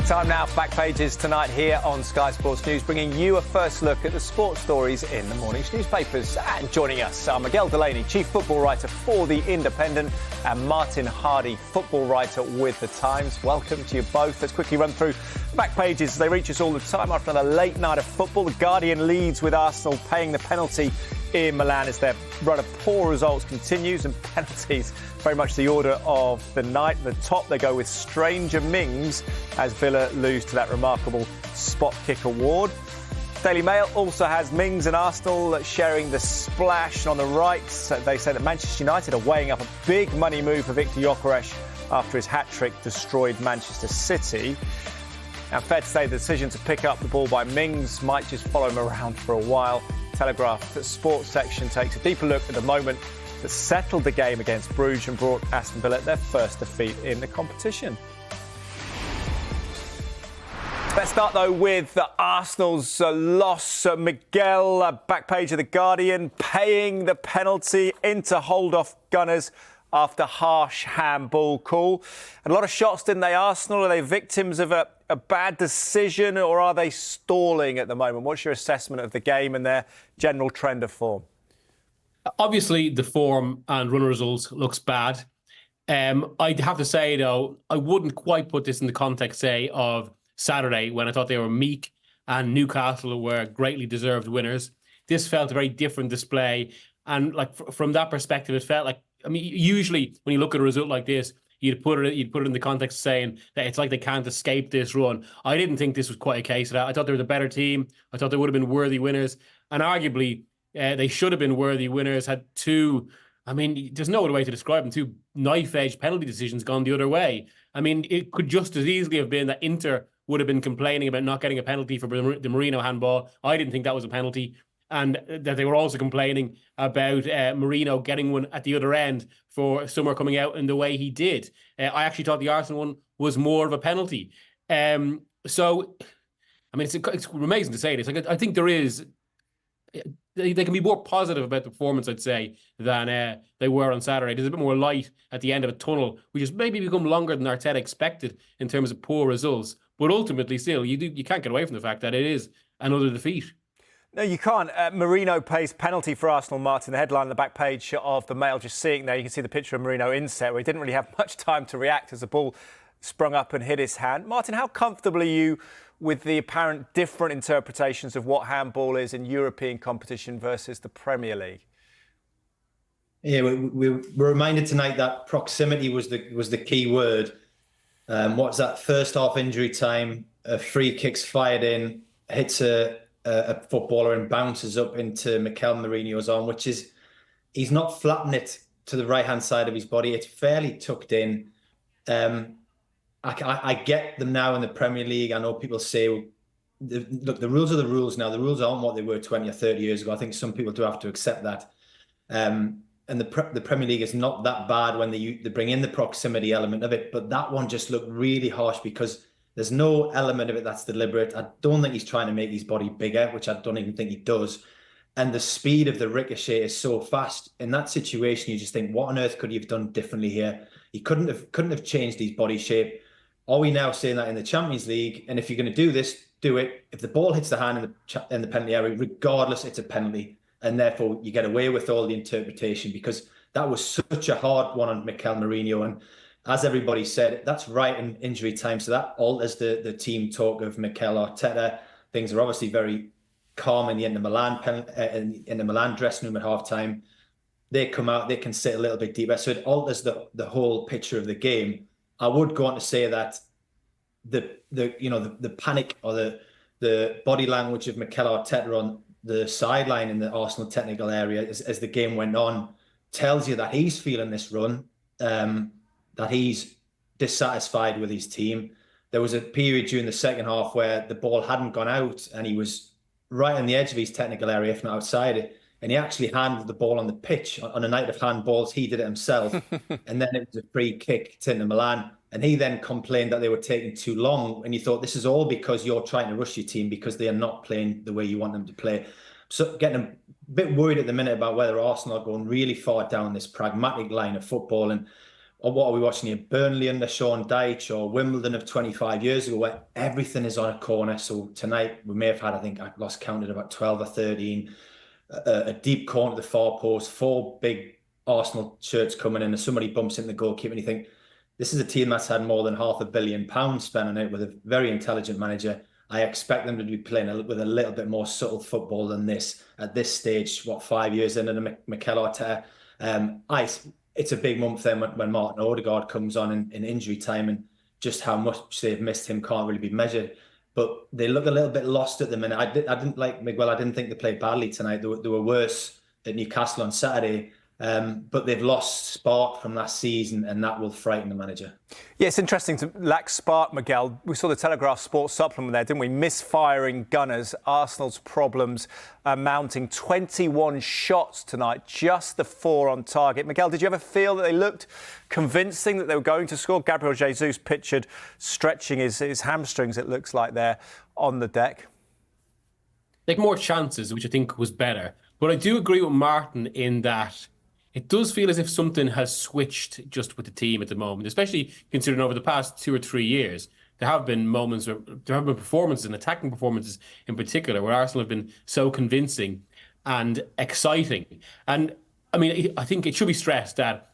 Time now for Back Pages tonight here on Sky Sports News, bringing you a first look at the sports stories in the morning's newspapers. And joining us are Miguel Delaney, chief football writer for The Independent, and Martin Hardy, football writer with The Times. Welcome to you both. Let's quickly run through Back Pages as they reach us all the time after another late night of football. The Guardian leads with Arsenal paying the penalty in Milan as their run of poor results continues, and penalties very much the order of the night. At the top they go with stranger Mings as Villa lose to that remarkable spot kick award. Daily Mail also has Mings and Arsenal sharing the splash. On the right, they say that Manchester United are weighing up a big money move for Victor Gyökeres after his hat-trick destroyed Manchester City. And fair to say the decision to pick up the ball by Mings might just follow him around for a while. Telegraph's sports section takes a deeper look at the moment that settled the game against Bruges and brought Aston Villa their first defeat in the competition. Let's start, though, with Arsenal's loss. Miguel, back page of The Guardian, paying the penalty into hold-off Gunners after harsh handball call. And a lot of shots, didn't they, Arsenal? Are they victims of a bad decision, or are they stalling at the moment? What's your assessment of the game and their general trend of form? Obviously, the form and run results looks bad. I'd have to say, though, I wouldn't quite put this in the context, say, of Saturday when I thought they were meek and Newcastle were greatly deserved winners. This felt a very different display. And like from that perspective, it felt like, I mean, usually when you look at a result like this, you'd put it in the context of saying that it's like they can't escape this run. I didn't think this was quite a case of that. I thought they were the better team. I thought they would have been worthy winners. And arguably, they should have been worthy winners. Had two, I mean, there's no other way to describe them, two knife-edge penalty decisions gone the other way. I mean, it could just as easily have been that Inter would have been complaining about not getting a penalty for the Marino handball. I didn't think that was a penalty. And that they were also complaining about Marino getting one at the other end for Summer coming out in the way he did. I actually thought the Arsenal one was more of a penalty. So, I mean, it's amazing to say this. Like, I think there is... They can be more positive about the performance, I'd say, than they were on Saturday. There's a bit more light at the end of a tunnel, which has maybe become longer than Arteta expected in terms of poor results. But ultimately, still, you can't get away from the fact that it is another defeat. No, you can't. Marino pays penalty for Arsenal, Martin. The headline on the back page of the Mail, just seeing there, you can see the picture of Marino inset where he didn't really have much time to react as the ball sprung up and hit his hand. Martin, how comfortable are you with the apparent different interpretations of what handball is in European competition versus the Premier League? Yeah, we were reminded tonight that proximity was the key word. What's that? First half injury time, a free kick's fired in, hits a footballer and bounces up into Mikel Merino's arm, which is, he's not flapping it to the right-hand side of his body. It's fairly tucked in. I get them now in the Premier League. I know people say, look, the rules are the rules now. The rules aren't what they were 20 or 30 years ago. I think some people do have to accept that. And the Premier League is not that bad when they bring in the proximity element of it. But that one just looked really harsh because there's no element of it that's deliberate. I don't think he's trying to make his body bigger, which I don't even think he does. And the speed of the ricochet is so fast. In that situation, you just think, what on earth could he have done differently here? He couldn't have changed his body shape. Are we now saying that in the Champions League? And if you're going to do this, do it. If the ball hits the hand in the penalty area, regardless, it's a penalty. And therefore, you get away with all the interpretation, because that was such a hard one on Mikel Merino. And as everybody said, that's right in injury time. So that alters the team talk of Mikel Arteta. Things are obviously very calm in the Inter Milan dressing room at halftime. They come out, they can sit a little bit deeper. So it alters the whole picture of the game. I would go on to say that the panic or the body language of Mikel Arteta on the sideline in the Arsenal technical area as the game went on tells you that he's feeling this run. That he's dissatisfied with his team. There was a period during the second half where the ball hadn't gone out and he was right on the edge of his technical area, if not outside it. And he actually handled the ball on the pitch. On a night of handballs, he did it himself. And then it was a free kick to Inter Milan. And he then complained that they were taking too long. And you thought, this is all because you're trying to rush your team because they are not playing the way you want them to play. So getting a bit worried at the minute about whether Arsenal are going really far down this pragmatic line of football. And or what are we watching here? Burnley under Sean Dyche, or Wimbledon of 25 years ago, where everything is on a corner. So tonight we may have had, I think I lost count at about 12 or 13, a deep corner to the far post, 4 big Arsenal shirts coming in, and somebody bumps into the goalkeeper, and you think, this is a team that's had more than £500 million spent on it with a very intelligent manager. I expect them to be playing with a little bit more subtle football than this at this stage. 5 years in, and Mikel Arteta. It's a big month then when Martin Odegaard comes on in injury time, and just how much they've missed him can't really be measured. But they look a little bit lost at the minute. I didn't like Miguel. I didn't think they played badly tonight. They were worse at Newcastle on Saturday. But they've lost spark from last season, and that will frighten the manager. Yeah, it's interesting to lack spark, Miguel. We saw the Telegraph Sports supplement there, didn't we? Misfiring Gunners. Arsenal's problems are mounting. 21 shots tonight, just the 4 on target. Miguel, did you ever feel that they looked convincing that they were going to score? Gabriel Jesus pictured stretching his hamstrings, it looks like, there on the deck. Like more chances, which I think was better. But I do agree with Martin in that it does feel as if something has switched just with the team at the moment, especially considering over the past 2 or 3 years, there have been moments, there have been performances and attacking performances in particular, where Arsenal have been so convincing and exciting. And I mean, I think it should be stressed that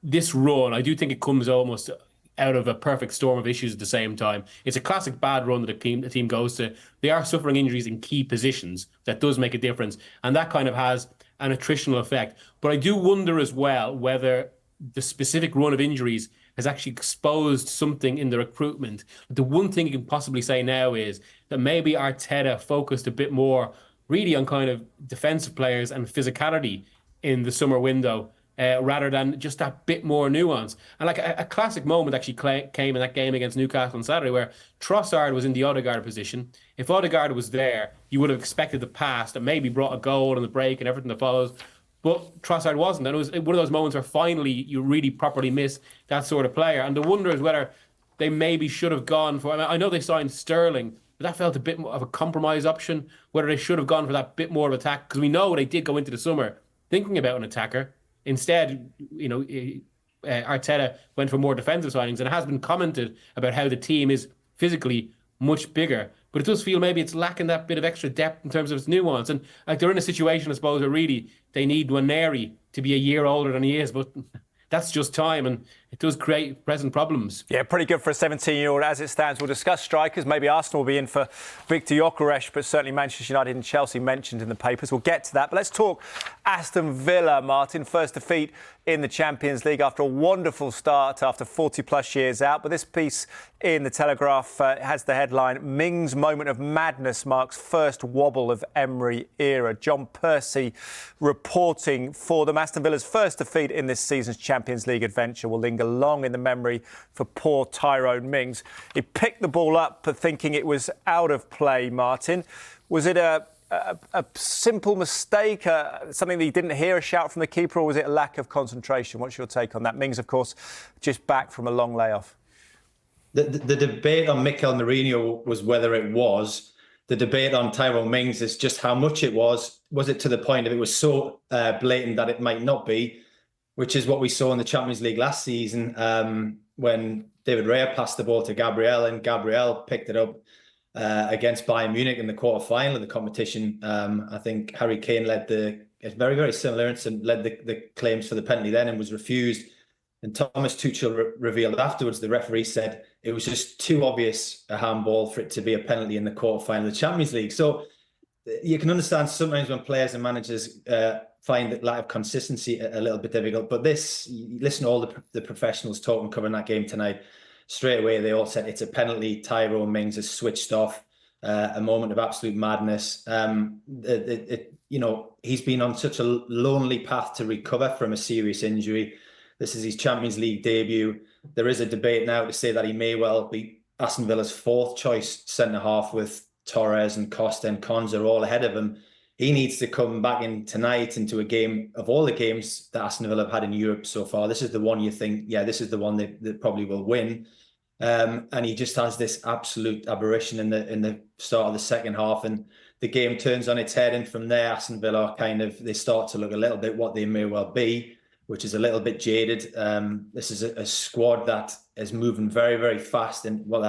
this run, I do think it comes almost out of a perfect storm of issues at the same time. It's a classic bad run that the team goes to. They are suffering injuries in key positions. That does make a difference. And that kind of has an attritional effect. But I do wonder as well whether the specific run of injuries has actually exposed something in the recruitment. The one thing you can possibly say now is that maybe Arteta focused a bit more really on kind of defensive players and physicality in the summer window, rather than just that bit more nuance. And like a classic moment actually came in that game against Newcastle on Saturday, where Trossard was in the Odegaard position. If Odegaard was there, you would have expected the pass that maybe brought a goal and the break and everything that follows. But Trossard wasn't. And it was one of those moments where finally you really properly miss that sort of player. And the wonder is whether they maybe should have gone for, I know they signed Sterling, but that felt a bit more of a compromise option, whether they should have gone for that bit more of attack. Because we know they did go into the summer thinking about an attacker. Instead, Arteta went for more defensive signings, and it has been commented about how the team is physically much bigger. But it does feel maybe it's lacking that bit of extra depth in terms of its nuance. And like they're in a situation, I suppose, where really they need Nwaneri to be a year older than he is. But that's just time, and it does create present problems. Yeah, pretty good for a 17-year-old as it stands. We'll discuss strikers. Maybe Arsenal will be in for Victor Gyökeres, but certainly Manchester United and Chelsea mentioned in the papers. We'll get to that. But let's talk Aston Villa, Martin. First defeat in the Champions League after a wonderful start after 40-plus years out. But this piece in the Telegraph has the headline, Mings' moment of madness marks first wobble of Emery era. John Percy reporting for them. Aston Villa's first defeat in this season's Champions League adventure will linger long in the memory for poor Tyrone Mings. He picked the ball up thinking it was out of play, Martin. Was it a simple mistake, something that he didn't hear a shout from the keeper, or was it a lack of concentration? What's your take on that? Mings, of course, just back from a long layoff. The debate on Mikel Merino was whether it was. The debate on Tyrone Mings is just how much it was. Was it to the point of it was so blatant that it might not be, which is what we saw in the Champions League last season when David Raya passed the ball to Gabriel, and Gabriel picked it up against Bayern Munich in the quarter-final of the competition. I think Harry Kane it's very, very similar, and led the claims for the penalty then and was refused. And Thomas Tuchel revealed afterwards, the referee said it was just too obvious a handball for it to be a penalty in the quarter-final of the Champions League. So you can understand sometimes when players and managers find that lack of consistency a little bit difficult. But listen to all the professionals talking, covering that game tonight. Straight away, they all said it's a penalty. Tyrone Mings has switched off. A moment of absolute madness. He's been on such a lonely path to recover from a serious injury. This is his Champions League debut. There is a debate now to say that he may well be Aston Villa's fourth choice centre-half, with Torres and Costa and Konza all ahead of him. He needs to come back in tonight into a game of all the games that Aston Villa have had in Europe so far. This is the one you think, yeah, this is the one that probably will win. And he just has this absolute aberration in the start of the second half, and the game turns on its head. And from there, Aston Villa they start to look a little bit what they may well be. which is a little bit jaded. This is a squad that is moving very, very fast, and what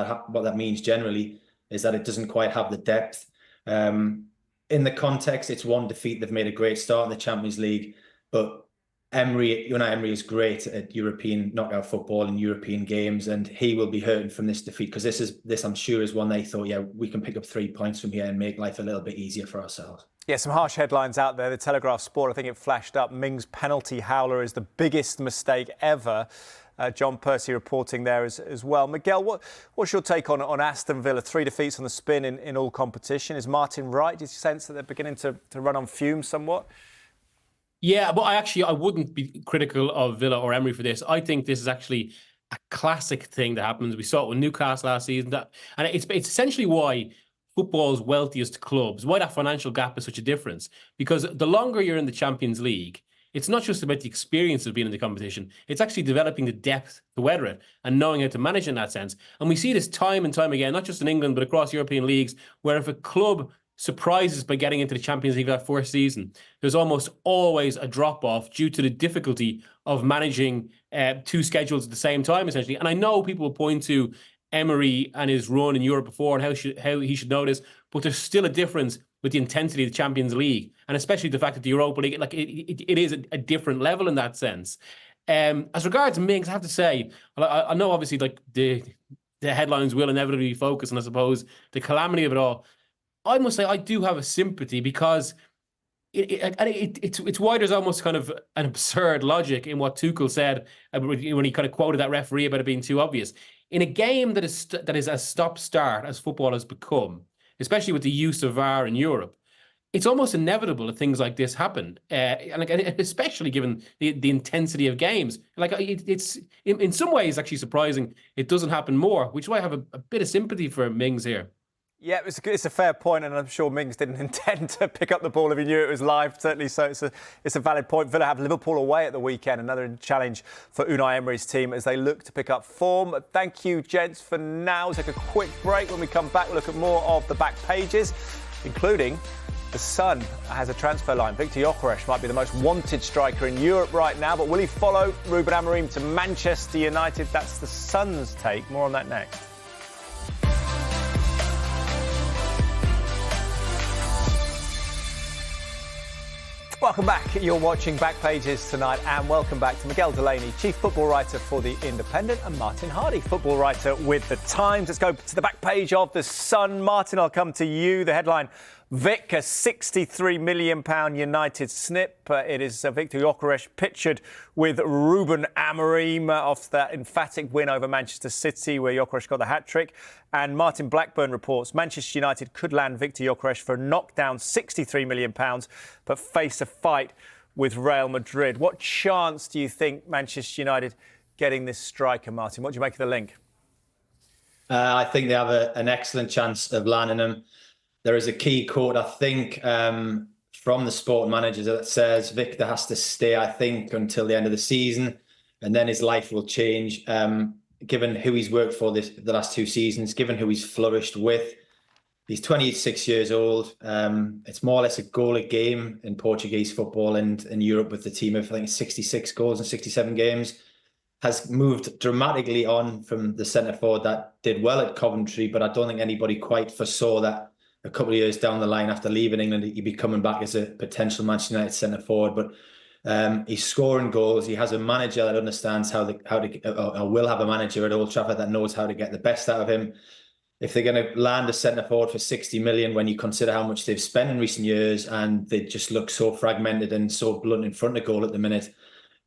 that means generally is that it doesn't quite have the depth. In the context, it's one defeat. They've made a great start in the Champions League, but Unai Emery is great at European knockout football and European games, and he will be hurting from this defeat, because this I'm sure is one they thought, yeah, we can pick up 3 points from here and make life a little bit easier for ourselves. Yeah, some harsh headlines out there. The Telegraph Sport, I think it flashed up, Mings' penalty howler is the biggest mistake ever. John Percy reporting there as well. Miguel, what's your take on Aston Villa? 3 defeats on the spin in all competition. Is Martin right? Do you sense that they're beginning to run on fumes somewhat? Yeah, but I wouldn't be critical of Villa or Emery for this. I think this is actually a classic thing that happens. We saw it with Newcastle last season, and it's essentially why football's wealthiest clubs, why that financial gap is such a difference. Because the longer you're in the Champions League, it's not just about the experience of being in the competition. It's actually developing the depth to weather it and knowing how to manage in that sense. And we see this time and time again, not just in England, but across European leagues, where if a club surprises by getting into the Champions League that first season, there's almost always a drop-off due to the difficulty of managing 2 schedules at the same time, essentially. And I know people will point to Emery and his run in Europe before and how he should know this, but there's still a difference with the intensity of the Champions League, and especially the fact that the Europa League, like it is a different level in that sense. As regards Mings, I have to say, I know obviously like the headlines will inevitably focus on, I suppose, the calamity of it all. I must say I do have a sympathy, because it's why there's almost kind of an absurd logic in what Tuchel said when he kind of quoted that referee about it being too obvious. In a game that is as stop-start as football has become, especially with the use of VAR in Europe, it's almost inevitable that things like this happen, and especially given the intensity of games. Like it's in some ways actually surprising it doesn't happen more, which is why I have a bit of sympathy for Mings here. Yeah, it's a fair point, and I'm sure Mings didn't intend to pick up the ball if he knew it was live, certainly, so it's a valid point. Villa have Liverpool away at the weekend, another challenge for Unai Emery's team as they look to pick up form. Thank you, gents, for now. We'll take a quick break. When we come back, we'll look at more of the back pages, including the Sun has a transfer line. Victor Gyökeres might be the most wanted striker in Europe right now, but will he follow Ruben Amorim to Manchester United? That's the Sun's take. More on that next. Welcome back. You're watching Back Pages tonight, and welcome back to Miguel Delaney, Chief Football Writer for The Independent, and Martin Hardy, Football Writer with The Times. Let's go to the back page of The Sun. Martin, I'll come to you. The headline, Vic, a £63 million United snip. It is Victor Gyökeres pictured with Ruben Amorim off that emphatic win over Manchester City, where Gyökeres got the hat-trick. And Martin Blackburn reports Manchester United could land Victor Gyökeres for a knockdown £63 million, but face a fight with Real Madrid. What chance do you think Manchester United getting this striker, Martin? What do you make of the link? I think they have an excellent chance of landing him. There is a key quote, I think, from the sport manager that says Victor has to stay, I think, until the end of the season, and then his life will change. Given who he's worked for the last 2 seasons, given who he's flourished with. He's 26 years old. It's more or less a goal a game in Portuguese football and in Europe with the team of, I think, 66 goals in 67 games. Has moved dramatically on from the centre forward that did well at Coventry, but I don't think anybody quite foresaw that a couple of years down the line after leaving England, he'd be coming back as a potential Manchester United centre forward. But he's scoring goals. He has a manager that understands how to, or will have a manager at Old Trafford that knows how to get the best out of him. If they're going to land a centre forward for 60 million, when you consider how much they've spent in recent years, and they just look so fragmented and so blunt in front of goal at the minute,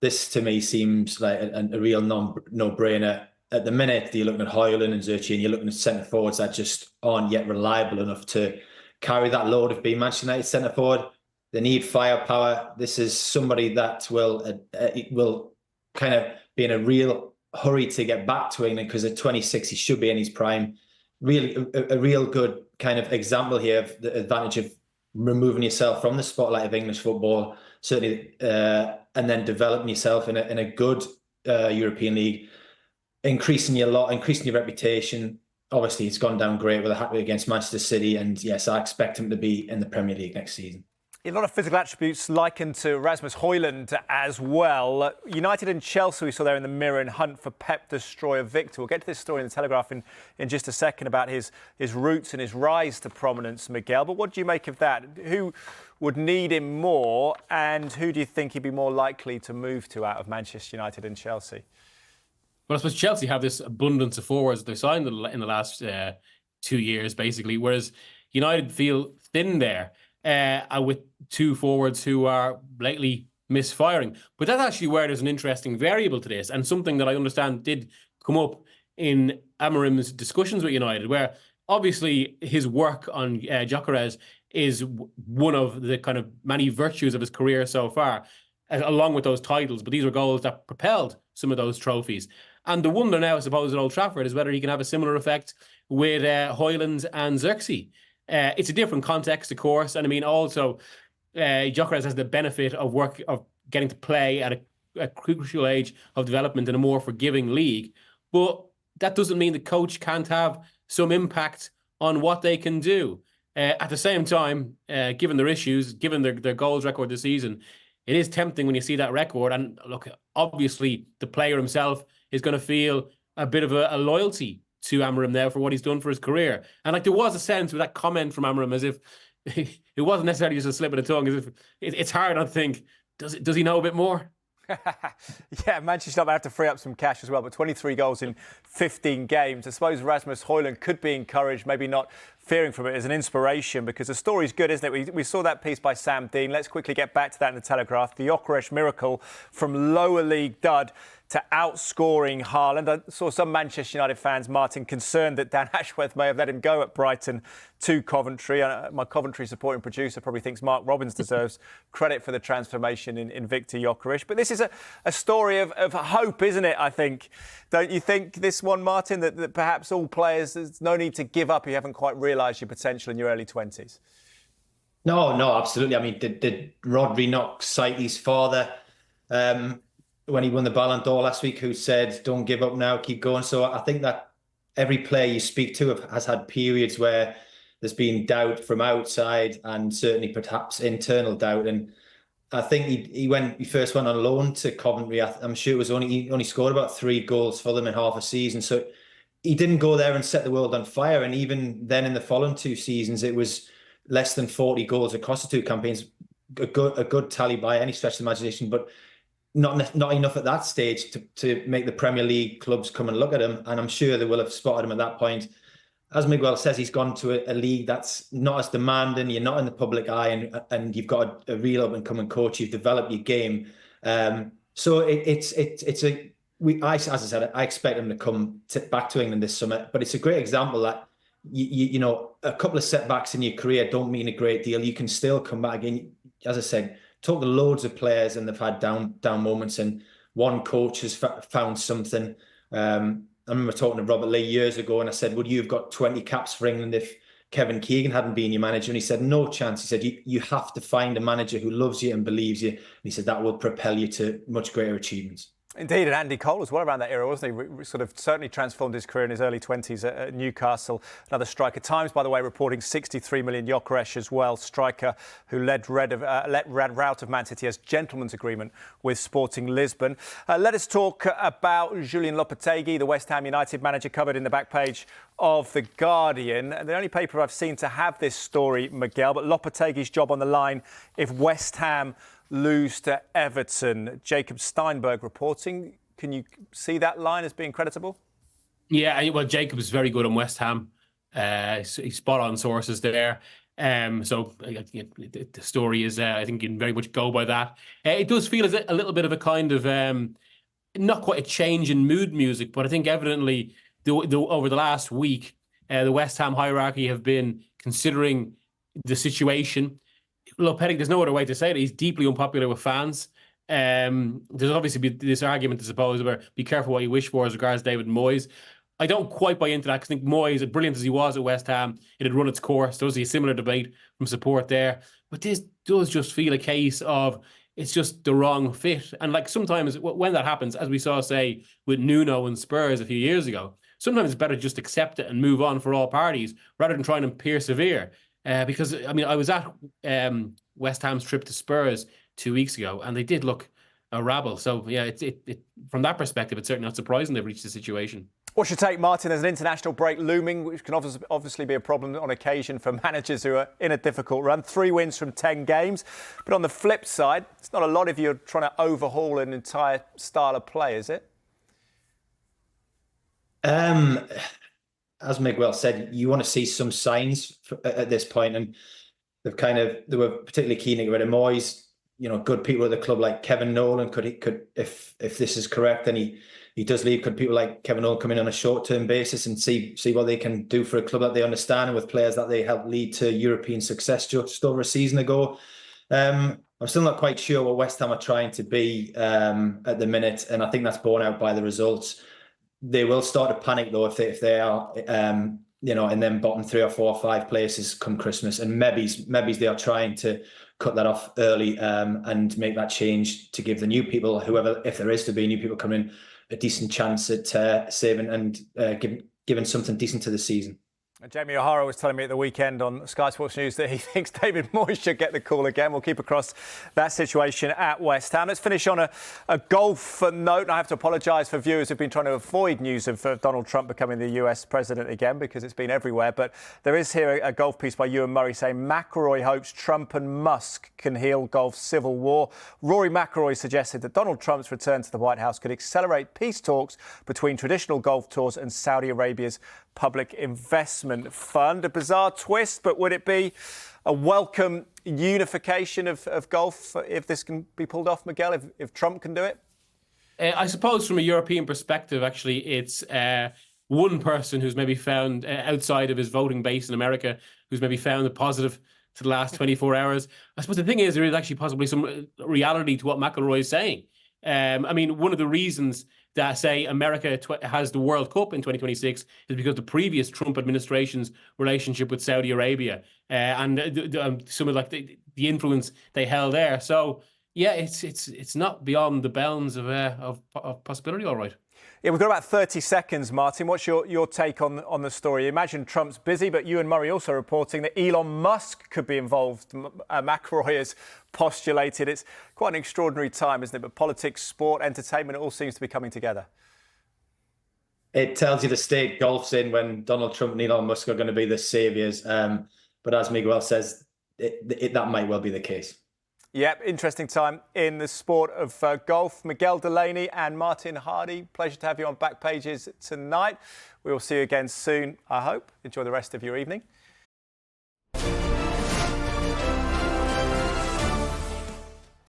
this to me seems like a real no-brainer. At the minute, you're looking at Højlund and Zerchi, and you're looking at centre forwards that just aren't yet reliable enough to carry that load of being Manchester United centre forward. They need firepower. This is somebody that will kind of be in a real hurry to get back to England, because at 26 he should be in his prime. Really, a real good kind of example here of the advantage of removing yourself from the spotlight of English football, certainly, and then developing yourself in a good European league, increasing your reputation. Obviously, it's gone down great with a hat-trick against Manchester City, and yes, I expect him to be in the Premier League next season. A lot of physical attributes likened to Rasmus Højlund as well. United and Chelsea, we saw there in the mirror in hunt for Pep Destroyer Victor. We'll get to this story in the Telegraph in just a second about his roots and his rise to prominence, Miguel. But what do you make of that? Who would need him more, and who do you think he'd be more likely to move to out of Manchester United and Chelsea? Well, I suppose Chelsea have this abundance of forwards they signed in the last 2 years, basically, whereas United feel thin there. With two forwards who are lately misfiring. But that's actually where there's an interesting variable to this, and something that I understand did come up in Amorim's discussions with United, where obviously his work on Gyökeres is one of the kind of many virtues of his career so far, along with those titles. But these were goals that propelled some of those trophies. And the wonder now, I suppose, at Old Trafford is whether he can have a similar effect with Højlund and Xerxes. It's a different context, of course, and I mean also Gyökeres has the benefit of getting to play at a crucial age of development in a more forgiving league, but that doesn't mean the coach can't have some impact on what they can do. At the same time, given their issues, given their goals record this season, it is tempting when you see that record. And look, obviously the player himself is going to feel a bit of a loyalty to Amorim now for what he's done for his career. And like there was a sense with that comment from Amorim as if it wasn't necessarily just a slip of the tongue, as if it's hard to think, does he know a bit more? Yeah, Manchester United have to free up some cash as well, but 23 goals in 15 games. I suppose Rasmus Højlund could be encouraged, maybe not fearing from it as an inspiration, because the story's good, isn't it? We saw that piece by Sam Dean. Let's quickly get back to that in the Telegraph. The Gyökeres miracle from lower league dud to outscoring Haaland. I saw some Manchester United fans, Martin, concerned that Dan Ashworth may have let him go at Brighton to Coventry. My Coventry supporting producer probably thinks Mark Robbins deserves credit for the transformation in Victor Gyökeres. But this is a story of hope, isn't it, I think? Don't you think, this one, Martin, that perhaps all players, there's no need to give up if you haven't quite realised your potential in your early 20s? No, absolutely. I mean, did Rodri knock City's father when he won the Ballon d'Or last week, who said, don't give up now, keep going? So I think that every player you speak to has had periods where there's been doubt from outside and certainly perhaps internal doubt. And I think he first went on loan to Coventry. I'm sure it was he only scored about 3 goals for them in half a season. So he didn't go there and set the world on fire. And even then in the following 2 seasons, it was less than 40 goals across the 2 campaigns. A good tally by any stretch of the imagination, but not enough at that stage to make the Premier League clubs come and look at him. And I'm sure they will have spotted him at that point. As Miguel says, he's gone to a league that's not as demanding. You're not in the public eye, and you've got a real up and coming coach. You've developed your game. So as I said, I expect him to come back to England this summer. But it's a great example that you know, a couple of setbacks in your career don't mean a great deal. You can still come back again. As I said, talk to loads of players and they've had down moments, and one coach has found something. I remember talking to Robert Lee years ago, and I said, would you have got 20 caps for England if Kevin Keegan hadn't been your manager? And he said, no chance. He said, you have to find a manager who loves you and believes you. And he said, that will propel you to much greater achievements. Indeed, and Andy Cole as well around that era, wasn't he? Sort of certainly transformed his career in his early 20s at Newcastle. Another striker. Times, by the way, reporting 63 million Gyökeres as well. Striker who led route of Man City as gentleman's agreement with Sporting Lisbon. Let us talk about Julian Lopetegui, the West Ham United manager, covered in the back page of The Guardian. The only paper I've seen to have this story, Miguel, but Lopetegui's job on the line if West Ham lose to Everton. Jacob Steinberg reporting. Can you see that line as being creditable? Yeah, well, Jacob is very good on West Ham. He's spot on sources there. So the story is, I think you can very much go by that. It does feel as a little bit of a kind of, not quite a change in mood music, but I think evidently over the last week, the West Ham hierarchy have been considering the situation. Lopetegui, there's no other way to say it. He's deeply unpopular with fans. There's obviously this argument, I suppose, about be careful what you wish for as regards David Moyes. I don't quite buy into that, because I think Moyes, as brilliant as he was at West Ham, it had run its course. There was a similar debate from support there. But this does just feel a case of it's just the wrong fit. And like sometimes when that happens, as we saw, say, with Nuno and Spurs a few years ago, sometimes it's better to just accept it and move on for all parties rather than trying to persevere. Because, I mean, I was at West Ham's trip to Spurs 2 weeks ago, and they did look a rabble. So, yeah, from that perspective, it's certainly not surprising they've reached the situation. What's your take, Martin? There's an international break looming, which can obviously be a problem on occasion for managers who are in a difficult run. 3 wins from 10 games. But on the flip side, it's not a lot of you trying to overhaul an entire style of play, is it? As Miguel said, you want to see some signs at this point, and they were particularly keen to get rid of Moyes. You know, good people at the club like Kevin Nolan could if this is correct, then he does leave. Could people like Kevin Nolan come in on a short-term basis and see what they can do for a club that they understand and with players that they helped lead to European success just over a season ago? I'm still not quite sure what West Ham are trying to be at the minute, and I think that's borne out by the results. They will start to panic though if they are in them bottom 3 or 4 or 5 places come Christmas, and maybe they are trying to cut that off early and make that change to give the new people, whoever, if there is to be new people coming in, a decent chance at saving and giving something decent to the season. Jamie O'Hara was telling me at the weekend on Sky Sports News that he thinks David Moyes should get the call again. We'll keep across that situation at West Ham. Let's finish on a golf note. I have to apologise for viewers who've been trying to avoid news of Donald Trump becoming the US president again, because it's been everywhere. But there is here a golf piece by Ewan Murray saying McIlroy hopes Trump and Musk can heal golf's civil war. Rory McIlroy suggested that Donald Trump's return to the White House could accelerate peace talks between traditional golf tours and Saudi Arabia's public investment fund. A bizarre twist, but would it be a welcome unification of golf if this can be pulled off, Miguel, if Trump can do it? I suppose from a European perspective, actually, it's one person who's maybe found outside of his voting base in America, who's maybe found a positive to the last 24 hours. I suppose the thing is, there is actually possibly some reality to what McIlroy is saying. I mean, one of the reasons that, say, America has the World Cup in 2026 is because the previous Trump administration's relationship with Saudi Arabia and some of the influence they held there. So, yeah, it's not beyond the bounds of possibility, all right. Yeah, we've got about 30 seconds, Martin. What's your take on the story? Imagine Trump's busy, but Ewan Murray also reporting that Elon Musk could be involved. McIlroy has postulated. It's quite an extraordinary time, isn't it? But politics, sport, entertainment, it all seems to be coming together. It tells you the state golf's in when Donald Trump and Elon Musk are going to be the saviours. But as Miguel says, that might well be the case. Yep, interesting time in the sport of golf. Miguel Delaney and Martin Hardy, pleasure to have you on Back Pages tonight. We will see you again soon, I hope. Enjoy the rest of your evening.